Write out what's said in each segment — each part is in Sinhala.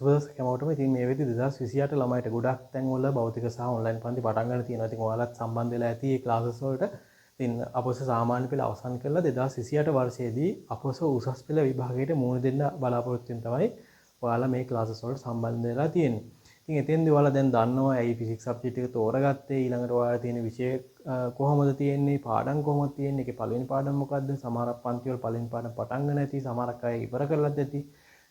සුබදවසක් හැමෝටම. ඉතින් මේ වෙද්දි 2028 ළමයිට ගොඩක් තැන්වල භෞතික සහ ඔන්ලයින් පන්ති පටන් ගන්න තියෙනවා. ඉතින් ඔයාලත් සම්බන්ධ වෙලා ඇති මේ ක්ලාසස් වලට. ඉතින් අපොස සාමාන්‍ය පෙළ අවසන් කරලා 2028 වර්ෂයේදී අපොස උසස් පෙළ විභාගයට මුහුණ දෙන්න බලාපොරොත්තු වෙන තමයි ඔයාලා මේ ක්ලාසස් වලට සම්බන්ධ වෙලා තියෙන්නේ. ඉතින් එතෙන්දී ඔයාලා දැන් දන්නවා ඇයි ෆිසික්ස් සබ්ජෙක්ට් එක තෝරගත්තේ, ඊළඟට ඔයාලා තියෙන විෂය කොහොමද තියෙන්නේ, පාඩම් කොහොමද තියෙන්නේ, ඒකේ පළවෙනි පාඩම මොකද්ද, සමහරක් පන්ති වල පළවෙනි පාඩම පටන් ගන්න ඇති, සමහරක් අය ඉවර කරලත් ඇති.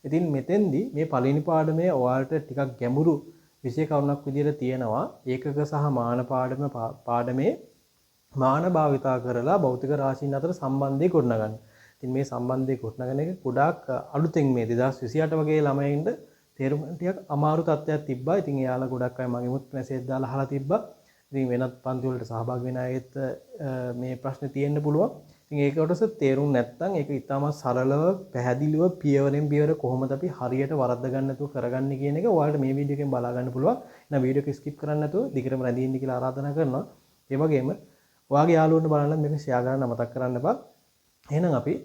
ඉතින් මෙතෙන්දී මේ පළවෙනි පාඩමේ ඔයාලට ටිකක් ගැඹුරු විෂය කරුණක් විදිහට තියෙනවා. ඒකක සහ මාන පාඩමේ මාන භාවිතා කරලා භෞතික රාශීන් අතර සම්බන්ධය ගොඩනගන්න. ඉතින් මේ සම්බන්ධය ගොඩනගන එක ගොඩාක් අලුතෙන් මේ 2028 වගේ ළමයින්ට තේරුම් ටිකක් අමාරු තත්ත්වයක් තිබ්බා. ඉතින් එයාලා ගොඩක් අය මගෙමුත් මැසේජ් දාලා අහලා තිබ්බා. ඉතින් වෙනත් පන්ති වලට සහභාගී වෙන අයත් මේ ප්‍රශ්නේ තියෙන්න පුළුවන්. ඉතින් ඒක කොටස තේරුම් නැත්නම් ඒක ඉතාමත් සරලව පැහැදිලිව පියවරෙන් පියවර කොහොමද අපි හරියට වරද්ද ගන්න නැතුව කරගන්නේ කියන එක ඔයාලට මේ වීඩියෝ එකෙන් බලා ගන්න පුළුවන්. එහෙනම් වීඩියෝ එක ස්කිප් කරන්න නැතුව දිගටම රැඳී ඉන්න කියලා ආරාධනා කරනවා. ඒ වගේම ඔයාගේ යාළුවන්ට බලන්න මේක ෂෙයා කරන්න අමතක කරන්න එපා. එහෙනම් අපි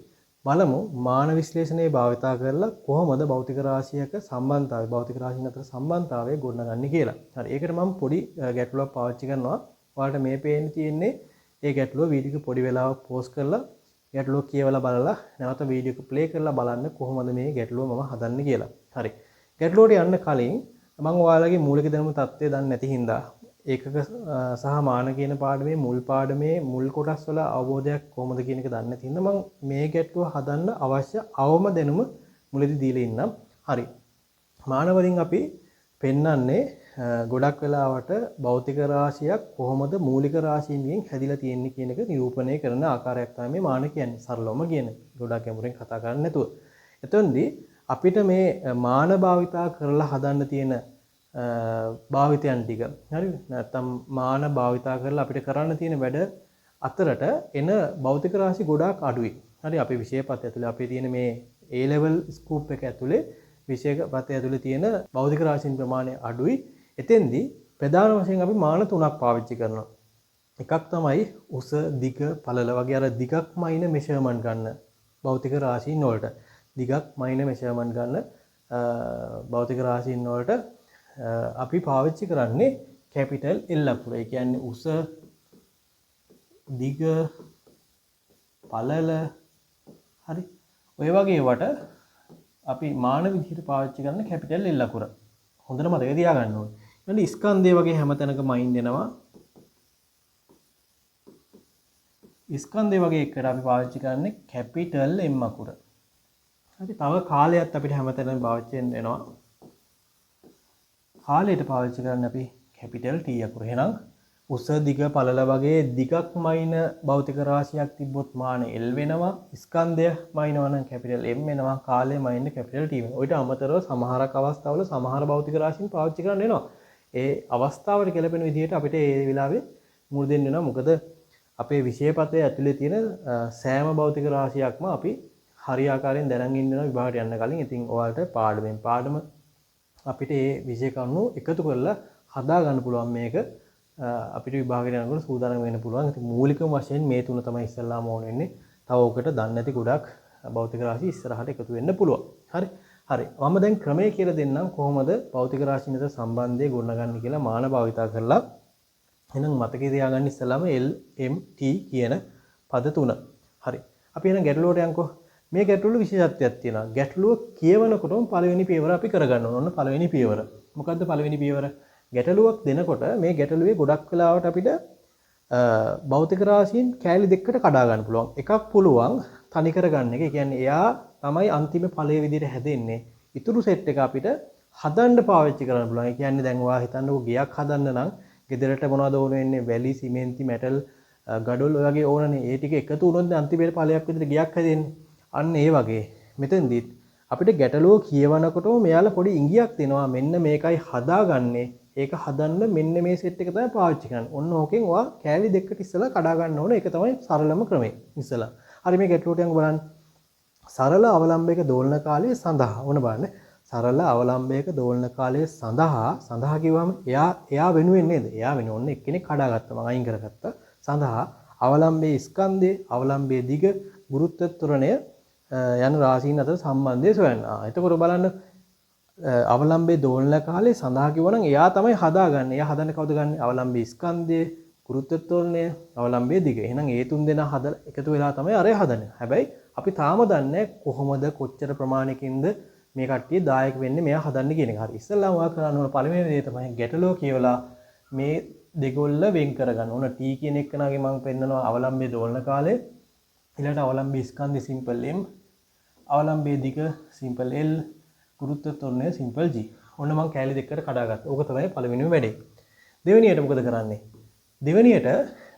බලමු මාන විශ්ලේෂණයේ භාවිතා කරලා කොහොමද භෞතික රාශියක සම්බන්ධතාවය භෞතික රාශීන් අතර සම්බන්ධතාවය ගොඩනගන්නේ කියලා. හරි. ඒකට මම පොඩි ගැටලුවක් පාවිච්චි කරනවා. ඔයාලට මේ පේන්න තියෙන්නේ ඒ ගැටලුව වීඩියෝ එක පොඩි වෙලාවක් පෝස් කරලා ගැටලුව කියවලා බලලා නැවත වීඩියෝ එක ප්ලේ කරලා බලන්න කොහොමද මේ ගැටලුව මම හදන්නේ කියලා. හරි. ගැටලුවට යන්න කලින් මම ඔයාලගේ මූලික දැනුම தත්ත්වය දන්නේ නැති හින්දා ඒකක සහ මාන කියන පාඩමේ මුල් පාඩමේ මුල් කොටස් වල අවබෝධයක් කොහොමද කියන එක දන්නේ නැති හින්දා මම මේ ගැටලුව හදන්න අවශ්‍ය අවම දැනුම මුලදී දීලා ඉන්නම්. හරි. මාන වලින් අපි පෙන්වන්නේ ගොඩක් වෙලාවට භෞතික රාශියක් කොහොමද මූලික රාශීන්ගෙන් හැදිලා තියෙන්නේ කියන එක නිරූපණය කරන ආකාරයක් තමයි මේ මාන කියන්නේ. සරලවම කියන්නේ. ගොඩක් ගැඹුරින් කතා කරන්නේ නැතුව. එතෙන්දී අපිට මේ මාන භාවිතා කරලා හදන්න තියෙන භාවිතයන් ටික හරි නැත්නම් මාන භාවිතා කරලා අපිට කරන්න තියෙන වැඩ අතරට එන භෞතික රාශි ගොඩාක් අඩුයි. හරි අපි විෂය පත ඇතුලේ අපේ තියෙන මේ A level ස්කූප් එක ඇතුලේ විෂය පත ඇතුලේ තියෙන භෞතික රාශීන් ප්‍රමාණය අඩුයි. එතෙන්දී ප්‍රධාන වශයෙන් අපි මාන තුනක් පාවිච්චි කරනවා. එකක් තමයි උස දිග පළල වගේ අර දිගක් මයින මෙෂර්මන්ට් ගන්න භෞතික රාශීන් වලට. දිගක් මයින මෙෂර්මන්ට් ගන්න භෞතික රාශීන් වලට අපි පාවිච්චි කරන්නේ කැපිටල් L අකුර. ඒ කියන්නේ උස දිග පළල හරි ඔය වගේ වට අපි මාන විදිහට පාවිච්චි කරන කැපිටල් L අකුර. හොඳට මතක තියාගන්න ඕනේ. ඊළඟ ස්කන්ධය වගේ හැමතැනකම අයින් දෙනවා. ස්කන්ධය වගේ එකට අපි පාවිච්චි කරන්නේ කැපිටල් M අකුර. හරි තව කාලයක් අපිට හැමතැනම පාවිච්චි වෙනවා. කාලයට පාවිච්චි කරන්න අපි කැපිටල් T අකුර. එහෙනම් උස දිග පළල වගේ දිගක් මයින භෞතික රාශියක් තිබ්බොත් මාන L වෙනවා. ස්කන්ධය මයිනවා නම් කැපිටල් M වෙනවා. කාලය මයින්න කැපිටල් T වෙනවා. ඔයිට අමතරව සමහරක් අවස්ථාවල සමහර භෞතික රාශීන් පාවිච්චි කරන්න වෙනවා. ඒ අවස්ථාවට ගැලපෙන විදිහට අපිට ඒ වෙලාවේ මුහුණ දෙන්න වෙනවා. මොකද අපේ විෂය පතේ ඇතුලේ තියෙන සෑම භෞතික රාශියක්ම අපි හරියාකාරයෙන් දැනගෙන ඉන්න වෙනවා විභාගයට යන්න කලින්. ඉතින් ඔයාලට පාඩමෙන් පාඩම අපිට මේ විෂය කරුණු එකතු කරලා හදා ගන්න පුළුවන් මේක අපිට විභාගයට යනකොට සූදානම් වෙන්න පුළුවන්. ඉතින් මූලිකම වශයෙන් මේ තුන තමයි ඉස්සෙල්ලාම ඕන වෙන්නේ. තව ඔකට දන්නේ නැති ගොඩක් භෞතික රාශි ඉස්සරහට එකතු වෙන්න පුළුවන්. හරි. හරි. මම දැන් ක්‍රමය කියලා දෙන්නම් කොහොමද භෞතික රාශීන් අතර සම්බන්ධය ගොඩනගන්නේ කියලා මාන භාවිතා කරලා. එහෙනම් මතකේ තියාගන්න ඉස්සෙල්ලාම L M T කියන පද තුන. හරි. අපි එහෙනම් ගැටලුවට යන්කෝ. මේ ගැටලුවේ විශේෂත්වයක් තියෙනවා. ගැටලුව කියවනකොටම පළවෙනි පියවර අපි කරගන්න ඕන. ඔන්න පළවෙනි පියවර. මොකද්ද පළවෙනි පියවර? ගැටලුවක් දෙනකොට මේ ගැටලුවේ ගොඩක් වෙලාවට අපිට භෞතික රාශීන් කෑලි දෙකකට කඩා ගන්න පුළුවන්. එකක් පුළුවන් තනි කරගන්න එක. ඒ කියන්නේ එයා තමයි අන්තිම ඵලයේ විදිහට හැදෙන්නේ. ඊටු සෙට් එක අපිට හදන්න පාවිච්චි කරන්න පුළුවන්. ඒ කියන්නේ දැන් ඔයා හිතන්නකෝ ගයක් හදන්න නම් ගෙදරට මොනවද ඕන වෙන්නේ? වැලි, සිමෙන්ති, මෙටල්, ගඩොල් ඔය වගේ ඕනනේ. ඒ ටික එකතු වුණොත් අන්තිමේ ඵලයක් විදිහට ගයක් හැදෙන්නේ. අන්න ඒ වගේ මෙතෙන්දිත් අපිට ගැටලුව කියවනකොටම මෙයාලා පොඩි ඉඟියක් දෙනවා. මෙන්න මේකයි හදාගන්නේ. ඒක හදන්න මෙන්න මේ සෙට් එක තමයි පාවිච්චි කරන්නේ. ඔන්න ඕකෙන් ඔයා කෑලි දෙකකට ඉස්සලා කඩා ගන්න ඕනේ. ඒක තමයි සරලම ක්‍රමය. ඉස්සලා. හරි මේ ගැටලුවට යමු බලන්න. සරල අවලම්බයක දෝලන කාලය සඳහා ඕන බලන්න. සරල අවලම්බයක දෝලන කාලය සඳහා කිව්වම එයා වෙනුවෙන් නේද? එයා වෙනුවෙන් ඔන්න එක්කෙනෙක් කඩාගත්තා. මම අයින් කරගත්තා. සඳහා අවලම්බයේ ස්කන්ධය, අවලම්බයේ දිග, ගුරුත්ව ත්වරණය යන රාශීන් අතර සම්බන්ධය සොයන්න. එතකොට බලන්න අවලම්බේ දෝලන කාලේ සඳහා කිව්වනම් එයා තමයි හදාගන්නේ. එයා හදන්න කවුද ගන්නේ? අවලම්බේ ස්කන්ධය, ගුරුත්ව ත්වරණය, අවලම්බේ දිග. එහෙනම් ඒ තුන් දෙනා හදලා එකතු වෙලා තමයි අරය හදන්නේ. හැබැයි අපි තාම දන්නේ කොහොමද කොච්චර ප්‍රමාණයකින්ද මේ කට්ටිය දායක වෙන්නේ මෙයා හදන්න කියන එක. හරි. ඉස්සෙල්ලාම ඔයා කරන්න ඕන පළවෙනි දේ තමයි ගැටලුව කියවලා මේ දෙගොල්ල වෙන් කරගන්න ඕන. T කියන එකනාගේ මම පෙන්නනවා අවලම්බේ දෝලන කාලේ. ඊළඟට අවලම්බේ ස්කන්ධය සිම්පල් M, අවලම්බේ දිග සිම්පල් L, ගුරුත්ව ත්වරණය සිම්පල් G. ඔන්න මම කැලි දෙකකට කඩාගත්තා. ඕක තමයි පළවෙනිම වැඩේ. දෙවෙනියට මොකද කරන්නේ? දෙවෙනියට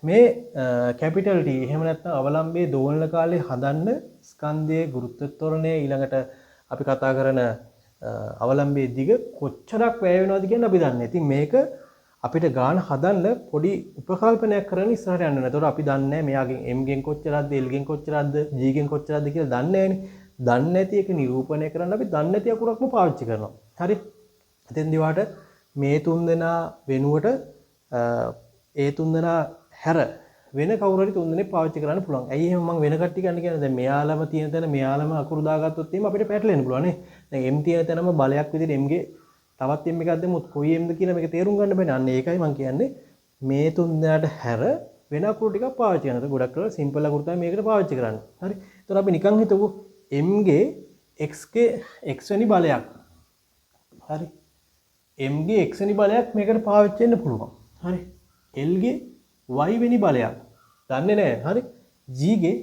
මේ කැපිටල් T එහෙම නැත්නම් අවලම්බේ දෝලන කාලේ හදන්න ස්කන්ධයේ ගුරුත්ව ත්වරණය ඊළඟට අපි කතා කරන අවලම්බේ දිග කොච්චරක් වැය වෙනවද කියන අපි දන්නේ. ඉතින් මේක අපිට ගාන හදන්න පොඩි උපකල්පනයක් කරන්න ඉස්සරහට යන්න. එතකොට අපි දන්නේ මෙයාගෙන් M ගෙන් කොච්චරක්ද L ගෙන් කොච්චරක්ද G ගෙන් කොච්චරක්ද කියලා දන්නේ නැහැනේ. දන්නේ නැති එක නිරූපණය කරන්න අපි දන්නේ නැති අකුරක්ම පාවිච්චි කරනවා. හරි. එතෙන්දී වාට මේ තුන් දෙනා වෙනුවට ඒ තුන් දෙනා හැර වෙන කවුරු හරි තුන් දෙනෙක් පාවිච්චි කරන්න පුළුවන්. ඇයි එහෙම මම වෙන කට්ටිය ගන්න කියන්නේ? දැන් මෙයාලම තියෙන තැන මෙයාලම අකුරු දාගත්තොත් එහෙම අපිට පැටලෙන්න පුළුවන් නේ. දැන් M තියෙන තැනම බලයක් විදිහට M ගේ තවත් M එකක් දෙමුත් කොයි Mද කියලා මේක තේරුම් ගන්න බෑනේ. අන්න ඒකයි මම කියන්නේ මේ තුන් දෙනාට හැර වෙන අකුරු ටිකක් පාවිච්චි කරනවා. ගොඩක් කරලා සිම්පල් අකුරු තමයි මේකට පාවිච්චි කරන්නේ. හරි. ඒතකොට අපි නිකන් හිතමු M ගේ x ගේ x වෙනි බලයක්. හරි. M ගේ x වෙනි බලයක් මේකට පාවිච්චි වෙන්න පුළුවන්. හරි. L ගේ y වෙනි බලයක්. දන්නේ නැහැ. හරි. G ගේ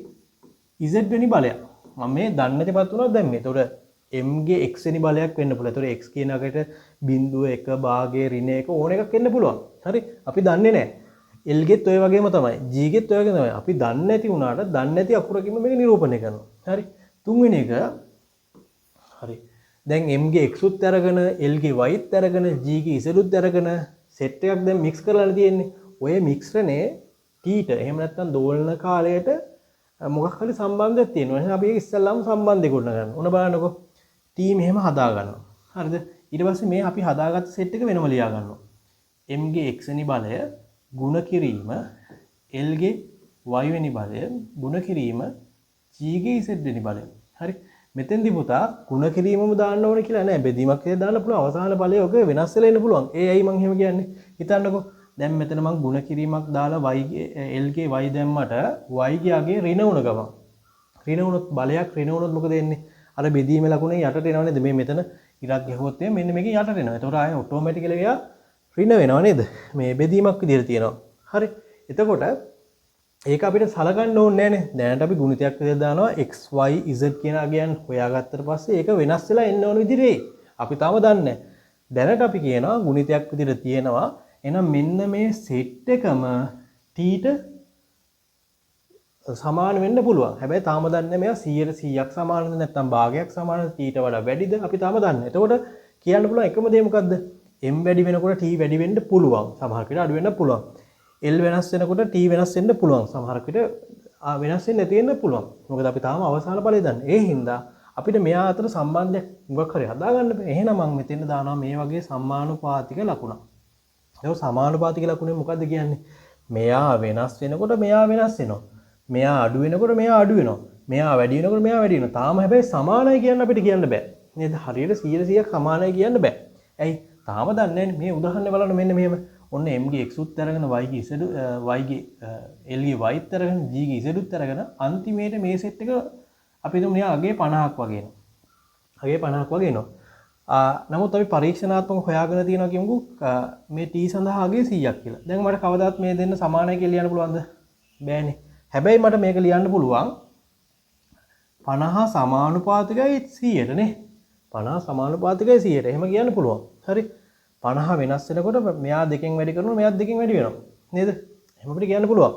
z වෙනි බලයක්. මම මේ දන්නේ නැතිපත් උනොත් දැන් මේ. ඒතකොට M ගේ x වෙනි බලයක් වෙන්න පුළුවන්. ඒතකොට x කියන එකට බිංදුව 1 භාගයේ ඍණ 1 ඕන එකක් එන්න පුළුවන්. හරි. අපි දන්නේ නැහැ. L ගෙත් ඔය වගේම තමයි. G ගෙත් ඔය වගේම තමයි. අපි දන්නේ නැති වුණාට දන්නේ නැති අකුරකින්ම මේක නිරූපණය කරනවා. හරි. තුන්වෙනි එක හරි. දැන් M ගේ x උත් අරගෙන L ගේ y උත් අරගෙන G ගේ z උත් අරගෙන සෙට් එකක් දැන් මික්ස් කරලා තියෙන්නේ. ඔය මික්ස්රනේ T ට එහෙම නැත්නම් දෝලන කාලයට මොකක් හරි සම්බන්ධයක් තියෙනවා. එහෙනම් අපි ඒක ඉස්සල්ලාම සම්බන්ධය ගොඩනගන්න. ඕන බලන්නකෝ. T මෙහෙම හදා ගන්නවා. හරිද? ඊට පස්සේ මේ අපි හදාගත්ත සෙට් එක වෙනම ලියා ගන්නවා. M ගේ x වෙනි බලය ගුණ කිරීම L ගේ y වෙනි බලය ගුණ කිරීම G ගේ z වෙනි බලය. හරි. මෙතෙන්දි පුතා ගුණ කිරීමම දාන්න ඕන කියලා නෑ. බෙදීමක් කියලා දාන්න පුළුවන්. අවසාන බලය ඔක වෙනස් වෙලා ඉන්න පුළුවන්. ඒ ඇයි මං එහෙම කියන්නේ? හිතන්නකෝ. දැන් මෙතන මං ගුණ කිරීමක් දාලා y ගේ L ගේ y දැම්මට y ගේ අගේ ඍණ වුණ ගමන්. ඍණ වුණොත් බලයක් ඍණ වුණොත් මොකද වෙන්නේ? අර බෙදීමේ ලකුණේ යටට එනව නේද? මේ මෙතන ඉරක් ගැහුවොත් මෙන්න මේකේ යටට එනවා. එතකොට ආයෙ ඔටෝමැටිකලි එයා ඍණ වෙනව නේද? මේ බෙදීමක් විදිහට තියෙනවා. හරි. එතකොට ඒක අපිට සලකන්න ඕනේ නෑනේ. දැනට අපි ගුණිතයක් විදිහට දානවා x y z කියන අගයන් හොයාගත්තට පස්සේ ඒක වෙනස් වෙලා එන්න ඕන විදිහේ. අපි තාම දන්නේ නැහැ. දැනට අපි කියනවා ගුණිතයක් විදිහට තියෙනවා. එහෙනම් මෙන්න මේ සෙට් එකම t ට සමාන වෙන්න පුළුවන්. හැබැයි තාම දන්නේ මෙයා 100%ක් සමානද නැත්නම් භාගයක් සමානද t ට වඩා වැඩිද අපි තාම දන්නේ. එතකොට කියන්න පුළුවන් එකම දේ මොකද්ද? m වැඩි වෙනකොට t වැඩි වෙන්න පුළුවන්. සමහර විට අඩු වෙන්න පුළුවන්. L වෙනස් වෙනකොට T වෙනස් වෙන්න පුළුවන්. සමහරක් විට වෙනස් වෙන්නේ නැති වෙන්න පුළුවන්. මොකද අපි තාම අවසාන ඵලය දන්නේ. ඒ හින්දා අපිට මෙයා අතර සම්බන්ධයක් මොකක් හරි හදාගන්න බෑ. එහෙනම් මම මෙතෙන් දානවා මේ වගේ සමානුපාතික ලකුණක්. ඒක සමානුපාතික ලකුණේ මොකද්ද කියන්නේ? මෙයා වෙනස් වෙනකොට මෙයා වෙනස් වෙනවා. මෙයා අඩු වෙනකොට මෙයා අඩු වෙනවා. මෙයා වැඩි වෙනකොට මෙයා වැඩි වෙනවා. තාම හැබැයි සමානයි කියන්න අපිට කියන්න බෑ. නේද? හරියට 100%ක් සමානයි කියන්න බෑ. ඇයි? තාම දන්නේ නැහැ. මේ උදාහරණය බලන්න මෙන්න මෙහෙම. ඔන්න M ගේ x උත් අරගෙන y ගේ z y ගේ L ගේ y උත් අරගෙන G ගේ z උත් අරගෙන අන්තිමේට මේ සෙට් එක අපි හිතමු නිකන් අගේ 50ක් වගේ එනවා. අගේ 50ක් වගේ එනවා. නමුත් අපි පරීක්ෂණාත්මකව හොයාගෙන තියෙනවා කියමුකෝ මේ t සඳහා අගේ 100ක් කියලා. දැන් මට කවදාත් මේ දෙන්න සමානයි කියලා ලියන්න පුළුවන්ද? බෑනේ. හැබැයි මට මේක ලියන්න පුළුවන් 50 සමානුපාතිකයි 100ට නේ. 50 සමානුපාතිකයි 100ට. එහෙම කියන්න පුළුවන්. හරි. 50 වෙනස් වෙනකොට මෙයා දෙකෙන් වැඩි කරනවා මෙයාත් දෙකෙන් වැඩි වෙනවා නේද? එහෙම අපිට කියන්න පුළුවන්.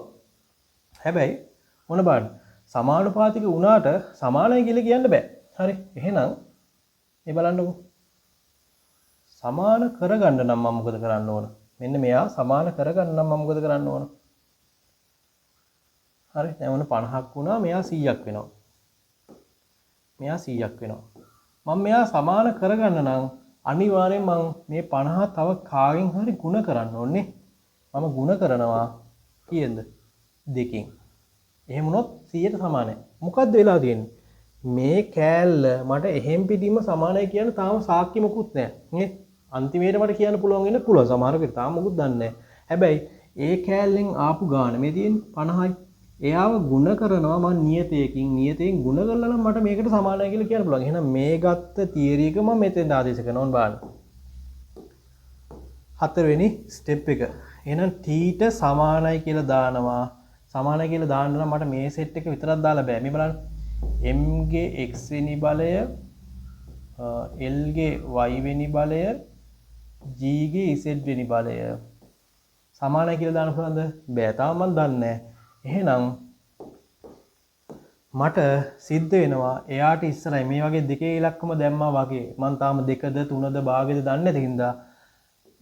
හැබැයි මොන බලන්න සමානුපාතික වුණාට සමානයි කියලා කියන්න බෑ. හරි. එහෙනම් මේ බලන්නකෝ. සමාන කරගන්න නම් මම මොකද කරන්න ඕන? මෙන්න මෙයා සමාන කරගන්න නම් මම මොකද කරන්න ඕන? හරි. දැන් ඔන්න 50ක් වුණා මෙයා 100ක් වෙනවා. මෙයා 100ක් වෙනවා. මම මෙයා සමාන කරගන්න නම් අනිවාර්යෙන් මම මේ 50 තව කාගෙන් හරි ಗುಣ කරන්න ඕනේ. මම ಗುಣ කරනවා කීයද? 2කින්. එහෙම වුණොත් 100ට සමානයි. මොකද්ද වෙලා තියෙන්නේ? මේ කෑල්ල මට එහෙම් පිටීම සමානයි කියන තාම සාක්ෂි මොකුත් නැහැ නේ. අන්තිමේට මට කියන්න පුළුවන් වෙන්න පුළුවන් සමහර වෙලාවට තාම මොකුත් දන්නේ නැහැ. හැබැයි ඒ කෑල්ලෙන් ආපු ගාන මේ තියෙන්නේ 50යි. එයාව ಗುಣ කරනවා මම නියතයෙන් ಗುಣ කරලා නම් මට මේකට සමානයි කියලා කියන්න පුළුවන්. එහෙනම් මේ ගත්ත තියරි එක මම මෙතෙන් ආදේශ කරනවා බලන්න. හතරවෙනි ස්ටෙප් එක. එහෙනම් t ට සමානයි කියලා දානවා. සමානයි කියලා දාන්න නම් මට මේ සෙට් එක විතරක් දාලා බෑ. මේ බලන්න. m ගේ x වෙනි බලය l ගේ y වෙනි බලය g ගේ z වෙනි බලය සමානයි කියලා දාන්න පුළුවන්ද? බෑ. තාම මම දන්නේ නැහැ. එහෙනම් මට සිද්ධ වෙනවා එයාට ඉස්සරයි මේ වගේ දෙකේ ඉලක්කම දැම්මා වගේ මම තාම දෙකද තුනද භාගෙද දන්නේ නැති හින්දා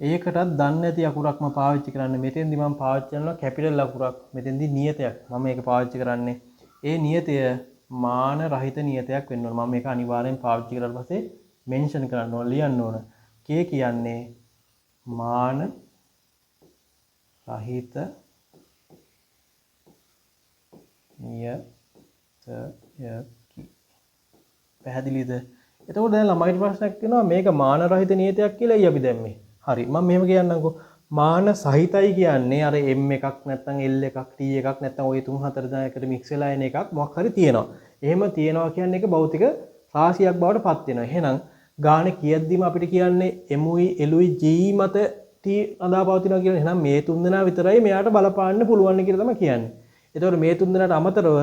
ඒකටත් දන්නේ නැති අකුරක් මම පාවිච්චි කරන්නේ. මෙතෙන්දි මම පාවිච්චි කරනවා කැපිටල් අකුරක්. මෙතෙන්දි නියතයක් මම මේක පාවිච්චි කරන්නේ. ඒ නියතය මාන රහිත නියතයක් වෙන්න ඕන. මම මේක අනිවාර්යෙන් පාවිච්චි කරලා පස්සේ මෙන්ෂන් කරන්න ඕන ලියන්න ඕන. k කියන්නේ මාන රහිත නියතයකි. පැහැදිලිද? එතකොට දැන් ළමයිට ප්‍රශ්නයක් තියෙනවා මේක මාන රහිත නියතයක් කියලා අපි දැම්මේ. හරි මම මෙහෙම කියන්නම්කෝ. මාන සහිතයි කියන්නේ අර m එකක් නැත්නම් l එකක් t එකක් නැත්නම් ওই 3 4 දෙනාකට මික්ස් වෙලා එන එකක් මොකක් හරි තියෙනවා. එහෙම තියෙනවා කියන්නේ ඒක භෞතික රාශියක් බවට පත් වෙනවා. එහෙනම් ගානේ කියද්දිම අපිට කියන්නේ m උයි l උයි g මත t අඳා පවතිනවා කියලා. එහෙනම් මේ තුන් දෙනා විතරයි මෙයාට බලපාන්න පුළුවන් කියලා තමයි කියන්නේ. එතකොට මේ තුන් දෙනාට අමතරව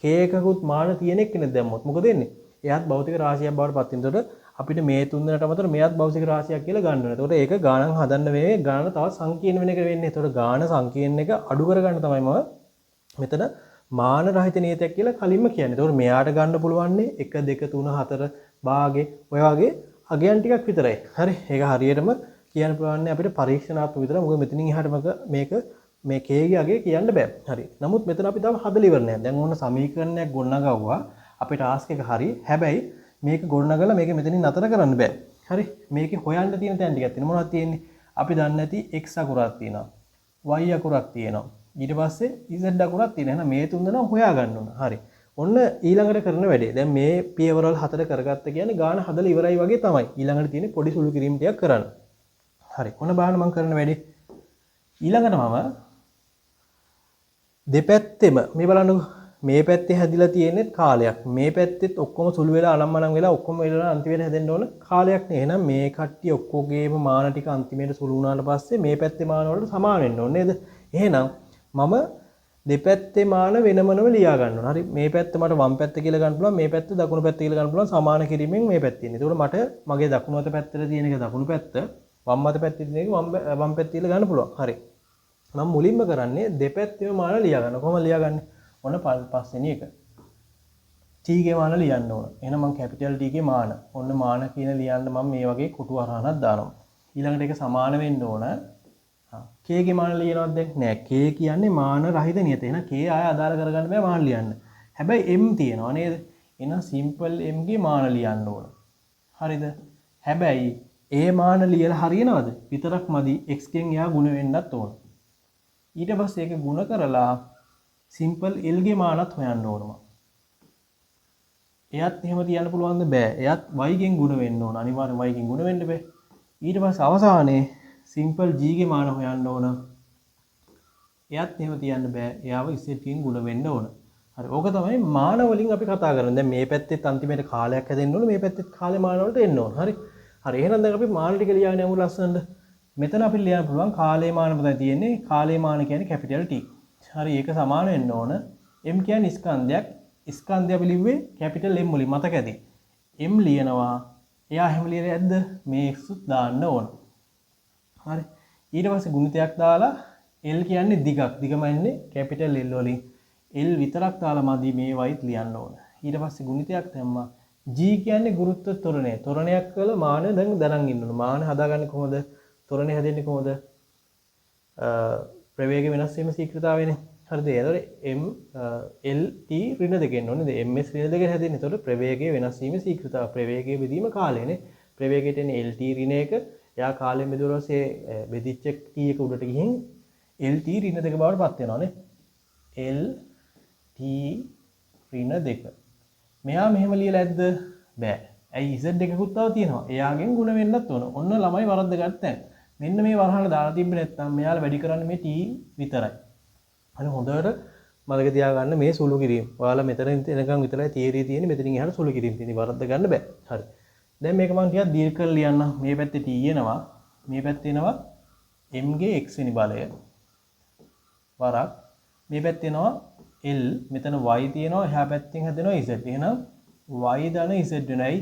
k එකකුත් මාන තියෙන එක්කෙනෙක් දැම්මොත් මොකද වෙන්නේ? එයාත් භෞතික රාශියක් බවට පත් වෙනවා. එතකොට අපිට මේ තුන් දෙනාට අමතරව මෙයාත් භෞතික රාශියක් කියලා ගන්න ඕනේ. එතකොට ඒක ගාණන් හදන්න වෙන්නේ ගාණ තවත් සංකීර්ණ වෙන එක වෙන්නේ. එතකොට ගාණ සංකීර්ණ එක අඩු කරගන්න තමයි මම මෙතන මාන රහිත නියතයක් කියලා කලින්ම කියන්නේ. එතකොට මෙයාට ගන්න පුළුවන්නේ 1 2 3 4 භාගේ ඔය වගේ අගයන් ටිකක් විතරයි. හරි. ඒක හරියටම කියන්න පුළුවන් අපිට පරීක්ෂණාත්මක විතරයි. මොකද මෙතනින් එහාට මේක මේ k ගේ අගය කියන්න බෑ. හරි. නමුත් මෙතන අපි තාම හදලා ඉවර නෑ. දැන් ඕන සමීකරණයක් ගොඩනගවුවා. අපේ ටාස්ක් එක හරි. හැබැයි මේක ගොඩනගලා මේක මෙතනින් නතර කරන්න බෑ. හරි. මේකේ හොයන්න තියෙන තැන් ටිකක් තියෙනවා. මොනවද තියෙන්නේ? අපි දන්නේ නැති x අකුරක් තියෙනවා. y අකුරක් තියෙනවා. ඊට පස්සේ z අකුරක් තියෙනවා. එහෙනම් මේ තුන් දෙනා හොයා ගන්න ඕන. හරි. ඔන්න ඊළඟට කරන වැඩේ. දැන් මේ පියවරවල් 4 කරගත්ත කියන්නේ ගාන හදලා ඉවරයි වගේ තමයි. ඊළඟට තියෙන්නේ පොඩි සුළු කිරීම් ටිකක් කරන්න. හරි. ඔන්න බලන්න මම කරන වැඩේ. ඊළඟට මම දෙපැත්තෙම මේ බලන්නකෝ මේ පැත්තේ හැදිලා තියෙන්නේ කාලයක්. මේ පැත්තෙත් ඔක්කොම සුළු වෙලා අනම්මනම් වෙලා ඔක්කොම වෙලා අන්තිමට හැදෙන්න ඕන කාලයක් නේ. එහෙනම් මේ කට්ටිය ඔක්කොගේම මාන ටික අන්තිමට සුළු වුණාට පස්සේ මේ පැත්තේ මාන වලට සමාන වෙන්න ඕනේ නේද? එහෙනම් මම දෙපැත්තේ මාන වෙනමනම ලියා ගන්න ඕන. හරි. මේ පැත්ත මට වම් පැත්ත කියලා ගන්න පුළුවන්. මේ පැත්ත දකුණු පැත්ත කියලා ගන්න පුළුවන්. සමාන කිරීමෙන් මේ පැත්තේ ඉන්නේ. ඒකට මට මගේ දකුණු අත පැත්තට තියෙන එක දකුණු පැත්ත, වම් අත පැත්තේ තියෙන එක වම් පැත්ත කියලා ගන්න පුළුවන්. හරි. මම මුලින්ම කරන්නේ දෙපැත්තේම මාන ලියා ගන්න. කොහොමද ලියාගන්නේ? ඔන්න පස්වෙනි එක. t ගේ මාන ලියන්න ඕන. එහෙනම් මම කැපිටල් t ගේ මාන. ඔන්න මාන කියන ලියන්න මම මේ වගේ කොටු අරහනක් දානවා. ඊළඟට ඒක සමාන වෙන්න ඕන. k ගේ මාන ලියනවද දැන්? නෑ. k කියන්නේ මාන රහිත නියත. එහෙනම් k ආය අදාළ කරගන්න බෑ මාන ලියන්න. හැබැයි m තියෙනවා නේද? එහෙනම් සිම්පල් m ගේ මාන ලියන්න ඕන. හරිද? හැබැයි ඒ මාන ලියලා හරියනවද? විතරක් මදි. x ගෙන් එයා ಗುಣ වෙන්නත් ඕන. ඊට පස්සේ ඒක ಗುಣ කරලා සිම්පල් l ගේ මානත් හොයන්න ඕනවා. එයත් එහෙම තියන්න පුළුවන්ද? බෑ. එයත් y ගෙන් ಗುಣ වෙන්න ඕන. අනිවාර්යෙන් y ගෙන් ಗುಣ වෙන්න බෑ. ඊට පස්සේ අවසානයේ සිම්පල් g ගේ මාන හොයන්න ඕන. එයත් එහෙම තියන්න බෑ. එයාව z ගෙන් ಗುಣ වෙන්න ඕන. හරි. ඕක තමයි මාන වලින් අපි කතා කරන්නේ. දැන් මේ පැත්තෙත් අන්තිමේට කාලයක් හැදෙන්න ඕන. මේ පැත්තෙත් කාලේ මාන වලට එන්න ඕන. හරි. හරි. එහෙනම් දැන් අපි මාන ටික ලියාගෙන යමු ලස්සනට. මෙතන අපිට ලියන්න පුළුවන් කාලේ මාන තමයි තියෙන්නේ. කාලේ මාන කියන්නේ කැපිටල් T. හරි. ඒක සමාන වෙන්න ඕන. m කියන්නේ ස්කන්ධයක්. ස්කන්ධය අපි ලිව්වේ කැපිටල් M වලින් මතක ඇති. m ලියනවා. එයා හැම ලියලා ඇද්ද? මේ x උත් දාන්න ඕන. හරි. ඊට පස්සේ ගුණිතයක් දාලා l කියන්නේ දිගක්. දිගම එන්නේ කැපිටල් L වලින්. l විතරක් දාලා මදි මේ yත් ලියන්න ඕන. ඊට පස්සේ ගුණිතයක් දැම්මා. g කියන්නේ ගුරුත්ව ත්වරණය. ත්වරණයක් කළ මාන දැන් දැනන් ඉන්න ඕන. මාන හදාගන්නේ කොහොමද? ත්වරණය හැදෙන්නේ කොහොමද? ප්‍රවේග වෙනස් වීම ශීඝ්‍රතාවයනේ. හරිද? එතකොට m l t ඍණ දෙකෙන් ඕනේ. ms ඍණ දෙකෙන් හැදෙන්නේ. එතකොට ප්‍රවේගයේ වෙනස් වීම ශීඝ්‍රතාව. ප්‍රවේගයේ බෙදීම කාලයනේ. ප්‍රවේගයට එන්නේ lt ඍණ එක. එයා කාලයෙන් බෙදුවා පස්සේ බෙදිච්ච t එක උඩට ගිහින් lt ඍණ දෙක බවට පත් වෙනවානේ. lt ඍණ දෙක. මෙයා මෙහෙම ලියලා ඇද්ද? බෑ. ඇයි z එකකුත් තව තියෙනවා. එයාගෙන් ಗುಣ වෙන්නත් ඕන. ඔන්න ළමයි වරද්ද ගත්තා. මෙන්න මේ වරහන දාලා තිබ්බේ නැත්නම් මෙයාලා වැඩි කරන්නේ මේ t විතරයි. හරි හොඳට මතක තියාගන්න මේ සුළු කිරීම. ඔයාලා මෙතන එනකන් විතරයි තියරි තියෙන්නේ. මෙතනින් එහාට සුළු කිරීම තියෙන්නේ. වරද්ද ගන්න බෑ. හරි. දැන් මේක මම ටිකක් දීර්ඝ කරලා ලියන්න. මේ පැත්තේ t එනවා. මේ පැත්තේ එනවා m ගේ x වෙනි බලය. වරක්. මේ පැත්තේ එනවා l. මෙතන y තියෙනවා. එහා පැත්තෙන් හැදෙනවා z. එහෙනම් y ධන z වෙනයි.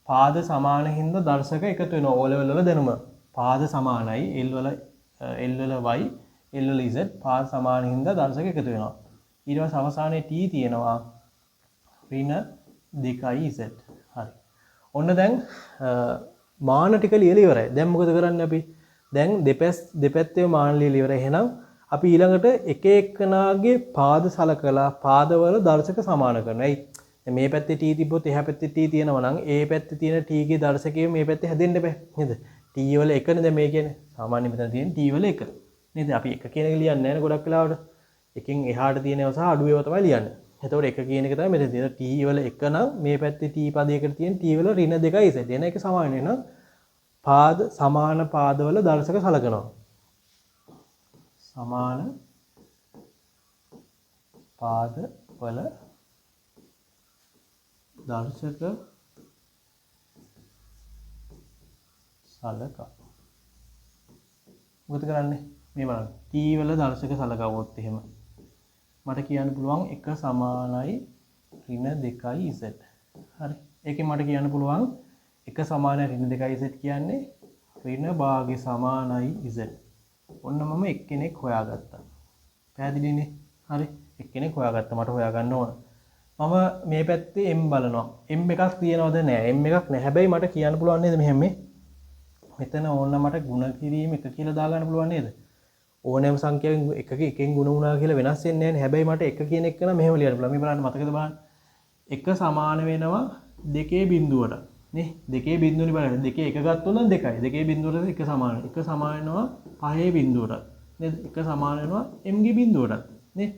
පාද සමාන හින්දා දර්ශක එකතු වෙනවා. O level වල දැනුම. පාද සමානයි. l වල y l වල z පාද සමාන හින්දා දර්ශක එකතු වෙනවා. ඊට පස්සේ අවසානයේ t තියෙනවා ඍණ 2z. හරි. ඔන්න දැන් මාන ටික ලියලා ඉවරයි. දැන් මොකද කරන්නේ අපි? දැන් දෙපැත්තේ මාන ලියලා ඉවරයි. එහෙනම් අපි ඊළඟට එක එකනාගේ පාද සලකලා පාදවල දර්ශක සමාන කරනවා. ඇයි? මේ පැත්තේ t තිබ්බොත් එහා පැත්තේ t තියෙනවා නම් ඒ පැත්තේ තියෙන t ගේ දර්ශකය මේ පැත්තේ හැදෙන්න බෑ. නේද? t වල එකනේ දැන් මේ කියන්නේ. සාමාන්‍ය මෙතන තියෙන t වල එක. නේද? අපි එක කියන එක ලියන්නේ නැහැ නේ ගොඩක් වෙලාවට. එකෙන් එහාට තියෙනව සහ අඩු ඒවා තමයි ලියන්නේ. එතකොට එක කියන එක තමයි මෙතන තියෙන t වල එක නම් මේ පැත්තේ t පදයකට තියෙන t වල ඍණ 2z. එන එක සමාන වෙනවා. පාද සමාන පාදවල දර්ශක සලකනවා. සමාන පාදවල දර්ශක සලකා. මොකද කරන්නේ? මේ බලන්න. t වල දර්ශක සලකවුවොත් එහෙම මට කියන්න පුළුවන් 1 සමානයි ඍණ 2z. හරි. ඒකෙන් මට කියන්න පුළුවන් 1 සමානයි ඍණ 2z කියන්නේ ඍණ භාගය සමානයි z. ඔන්න මම එක්කෙනෙක් හොයාගත්තා. පැහැදිලිනේ? හරි. එක්කෙනෙක් හොයාගත්තා. මට හොයාගන්න ඕන. මම මේ පැත්තේ m බලනවා. m එකක් තියෙනවද නැහැ? m එකක් නැහැ. හැබැයි මට කියන්න පුළුවන් නේද මෙහෙම මෙතන ඕන මට ಗುಣ කිරීම එක කියලා දාගන්න පුළුවන් නේද? ඕනෑම සංඛ්‍යාවෙන් එකෙන් ගුණ වුණා කියලා වෙනස් වෙන්නේ නැහැ නේ. හැබැයි මට එක කියන එක නම් මෙහෙම ලියන්න පුළුවන්. මේ බලන්න මතකද බලන්න. 1 සමාන වෙනවා 2 බිඳුවට. නේ? 2 බිඳුවනේ බලන්න. 2 එක ගත්තොත් නම් 2යි. 2 බිඳුවට 1 සමානයි. 1 සමාන වෙනවා 5 බිඳුවට. නේද? 1 සමාන වෙනවා m ගේ බිඳුවට. නේ?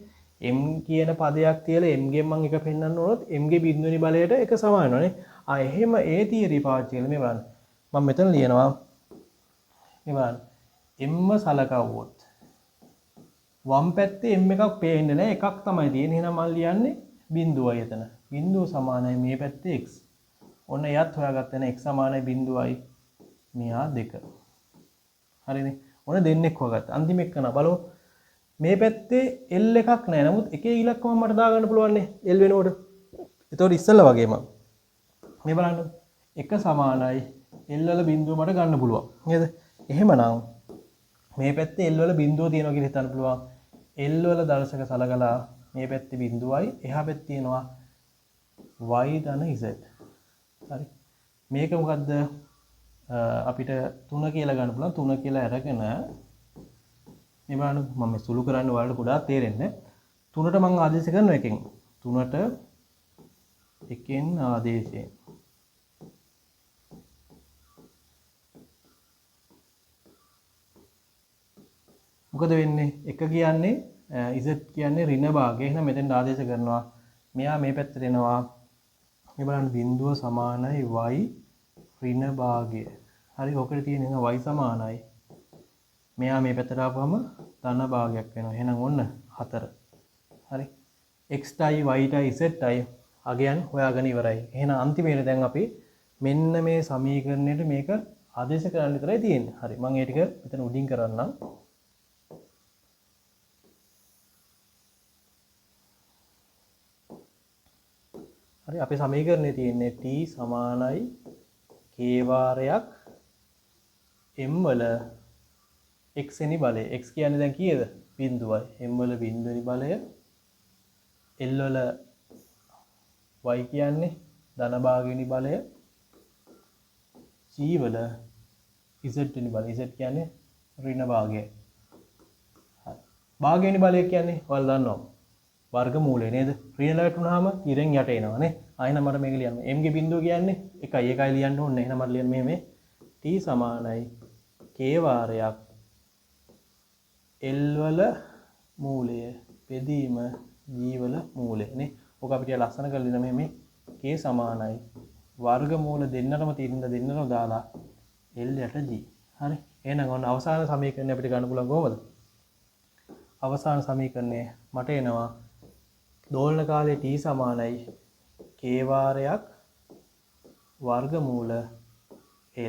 m කියන පදයක් තියලා m ගෙන් මම එක පෙන්නන්න ඕනොත් m ගේ බිඳුවනේ බලයට 1 සමාන වෙනවා නේ. එහෙම ඒ තියරි පාවිච්චි කරලා මේ බලන්න. මම මෙතන ලියනවා මේ බලන්න. m සලකවුවොත් වම් පැත්තේ m එකක් පේන්නේ නැහැ. එකක් තමයි තියෙන්නේ. එහෙනම් මම ලියන්නේ බිඳුවයි එතන. බිඳුව සමානයි මේ පැත්තේ x. ඔන්න එයත් හොයාගත්තා නේ. x සමානයි බිඳුවයි මෙහා 2. හරිනේ. ඔන්න දෙන්නෙක් හොයාගත්තා. අන්තිම එක නා බලමු. මේ පැත්තේ l එකක් නැහැ. නමුත් එකේ ඉලක්කම මට දාගන්න පුළුවන් නේ l වෙනකොට. ඒතකොට ඉස්සෙල්ලා වගේම මේ බලන්න 1 සමානයි l වල බිඳුව මට ගන්න පුළුවන්. නේද? එහෙමනම් මේ පැත්තේ l වල බිඳුව තියෙනවා කියලා හිතන්න පුළුවන්. l වල දර්ශක සලකලා මේ පැත්තේ බිඳුවයි එහා පැත්තේ තියෙනවා y ධන z. හරි. මේක මොකද්ද? අපිට 3 කියලා ගන්න පුළුවන්. 3 කියලා අරගෙන මේ බලන්න මම සුළු කරන්න ඔයාලට ගොඩාක් තේරෙන්නේ. 3ට මම ආදේශ කරනවා එකෙන්. 3ට එකෙන් ආදේශයෙන්. මොකද වෙන්නේ? එක කියන්නේ z කියන්නේ ඍණ භාගය. එහෙනම් මෙතෙන් ආදේශ කරනවා. මෙයා මේ පැත්තට එනවා. මේ බලන්න බිඳුව සමානයි y ඍණ භාගය. හරි. ඔකට තියෙන එහෙනම් y සමානයි. මෙයා මේ පැත්තට ආපුවම ධන භාගයක් වෙනවා. එහෙනම් ඔන්න 4. හරි. x යි y යි z යි අගයන් හොයාගෙන ඉවරයි. එහෙනම් අන්තිමේට දැන් අපි මෙන්න මේ සමීකරණයට මේක ආදේශ කරන්න විතරයි තියෙන්නේ. හරි. මම ඒ ටික මෙතන උඩින් කරන්නම්. හරි. අපේ සමීකරණේ තියෙන්නේ t සමානයි k වාරයක් m වල x වෙනි බලය. x කියන්නේ දැන් කීයද? බිඳුවයි. m වල බිඳුවෙනි බලය. l වල y කියන්නේ ධන භාගයෙනි බලය. g වල z වෙනි බලය. z කියන්නේ ඍණ භාගය. හරි. භාගයෙනි බලය කියන්නේ ඔයාලා දන්නවා. වර්ගමූලය නේද? ඍණ වැටුනහම ඉරෙන් යට එනවා නේ. ආයෙත් මට මේක ලියන්න. m ගේ බිඳුව කියන්නේ 1යි. 1යි ලියන්න ඕනේ. එහෙනම් මට ලියන්න මේ t සමානයි k වාරයක් L වල මූලය බෙදීම G වල මූලය නේ. ඔක අපිට ලස්සන කරලා දෙන මේ k සමානයි වර්ගමූල දෙන්නටම තියෙන දෙන්නටම දාලා L යට G. හරි. එහෙනම් ඔන්න අවසාන සමීකරණය අපිට ගන්න පුළුවන් කොහොමද? අවසාන සමීකරණය මට එනවා දෝලන කාලයේ t සමානයි k වාරයක් වර්ගමූල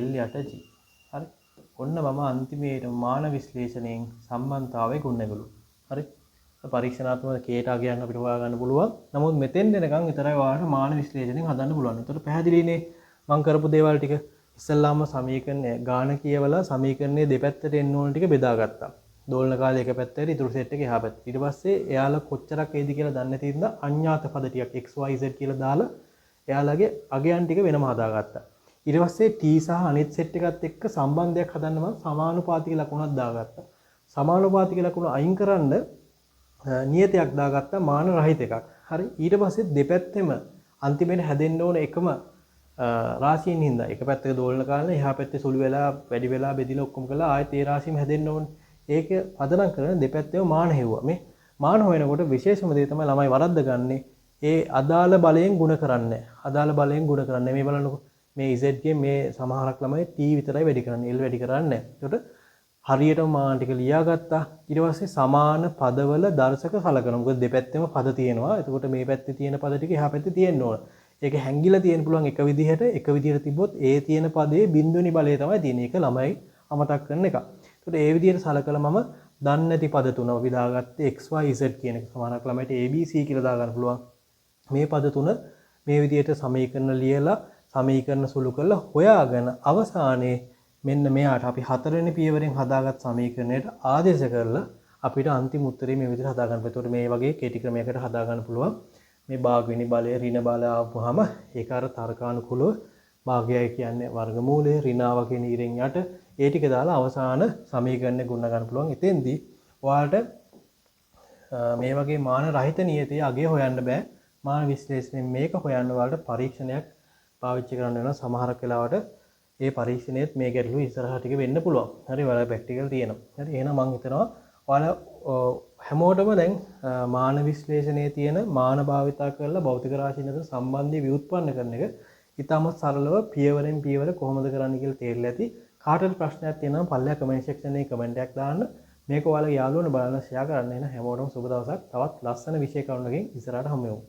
L යට G. හරි. ඔන්න මම අන්තිමේට මාන විශ්ලේෂණයෙන් සම්බන්ධතාවය ගොන්නගලු. හරි. පරීක්ෂණාත්මක කේට අගයන් අපිට හොයාගන්න පුළුවන්. නමුත් මෙතෙන් දෙනකන් විතරයි ඔයාලට මාන විශ්ලේෂණයෙන් හදන්න පුළුවන්. ඒතකොට පැහැදිලිනේ මම කරපු දේවල් ටික. ඉස්සල්ලාම සමීකරණය ගාන කියවලා සමීකරණයේ දෙපැත්තට එන්න ඕන ටික බෙදාගත්තා. දෝලන කාලේ එක පැත්තට ඉතුරු සෙට් එක එහා පැත්තට. ඊට පස්සේ එයාලා කොච්චරක් එයිද කියලා දන්නේ නැති හින්දා අඥාත පද ටිකක් x y z කියලා දාලා එයාලගේ අගයන් ටික වෙනම හදාගත්තා. ඊට පස්සේ t සහ අනිත් සෙට් එකත් එක්ක සම්බන්ධයක් හදන්න මම සමානුපාතික ලකුණක් දාගත්තා. සමානුපාතික ලකුණ අයින් කරන්න නියතයක් දාගත්තා මාන රහිත එකක්. හරි. ඊට පස්සේ දෙපැත්තෙම අන්තිමේට හැදෙන්න ඕන එකම රාශීන් හින්දා එක පැත්තක දෝලන කාලේ එහා පැත්තේ සුළු වෙලා වැඩි වෙලා බෙදිලා ඔක්කොම කළා ආයෙත් ඒ රාශියම හැදෙන්න ඕනේ. ඒක පදනම් කරන දෙපැත්තේම මාන හෙව්වා. මේ මාන හොයනකොට විශේෂම දේ තමයි ළමයි වරද්ද ගන්නේ. ඒ අදාළ බලයෙන් ಗುಣ කරන්නේ. අදාළ බලයෙන් ಗುಣ කරන්නේ. මේ බලන්නකො. මේ z ගේ මේ සමහරක් ළමයි t විතරයි වැඩි කරන්නේ. l වැඩි කරන්නේ නැහැ. ඒකට හරියටම මාන ටික ලියාගත්තා. ඊට පස්සේ සමාන පදවල දර්ශක සලකනවා. මොකද දෙපැත්තෙම පද තියෙනවා. එතකොට මේ පැත්තේ තියෙන පද ටික එහා පැත්තේ තියෙන්න ඕන. ඒක හැංගිලා තියෙන්න පුළුවන් එක විදිහට තිබ්බොත් ඒ තියෙන පදේ බිඳුනි බලය තමයි තියෙන්නේ. ඒක ළමයි අමතක කරන එක. ඒකට ඒ විදිහට සලකලා මම දන්නේ නැති පද තුන අපි දාගත්තේ x y z කියන එක. සමහරක් ළමයිට a b c කියලා දා ගන්න පුළුවන්. මේ පද තුන මේ විදිහට සමීකරණ ලියලා සමීකරණ සුළු කරලා හොයාගෙන අවසානයේ මෙන්න මෙයාට අපි හතරවෙනි පියවරෙන් හදාගත් සමීකරණයට ආදේශ කරලා අපිට අන්තිම උත්තරේ මේ විදිහට හදා ගන්න. ඒතකොට මේ වගේ කෙටි ක්‍රමයකට හදා ගන්න පුළුවන්. මේ භාගවිනි බලය ඍණ බලය ආවම ඒක අර තර්කානුකූලව භාගයයි කියන්නේ වර්ගමූලය ඍණාව කියන ඉරෙන් යට ඒ ටික දාලා අවසාන සමීකරණය ගොන්න ගන්න පුළුවන්. එතෙන්දී ඔයාලට මේ වගේ මාන රහිත නියතයේ අගය හොයන්න බෑ. මාන විශ්ලේෂණයෙන් මේක හොයන්න ඔයාලට පරීක්ෂණයක් පාවිච්චි කරන්න වෙනවා. සමහරක් වෙලාවට ඒ පරීක්ෂණයත් මේ ගැටලු ඉස්සරහට ටික වෙන්න පුළුවන්. හරි ඔයාලා ප්‍රැක්ටිකල් තියෙනවා. හරි එහෙනම් මම හිතනවා ඔයාලා හැමෝටම දැන් මාන විශ්ලේෂණයේ තියෙන මාන භාවිතා කරලා භෞතික රාශීන් අතර සම්බන්ධය ව්‍යුත්පන්න කරන එක ඉතාමත් සරලව පියවරෙන් පියවර කොහොමද කරන්න කියලා තේරෙලා ඇති. කාටද ප්‍රශ්නයක් තියෙනවා පල්ලෙහා කමෙන්ට් සෙක්ෂන් එකේ කමෙන්ට් එකක් දාන්න. මේක ඔයාලගේ යාළුවන්ට බලන්න ෂෙයා කරන්න. එහෙනම් හැමෝටම සුබ දවසක්. තවත් ලස්සන විෂය කරුණකින් ඉස්සරහට හමු වෙමු.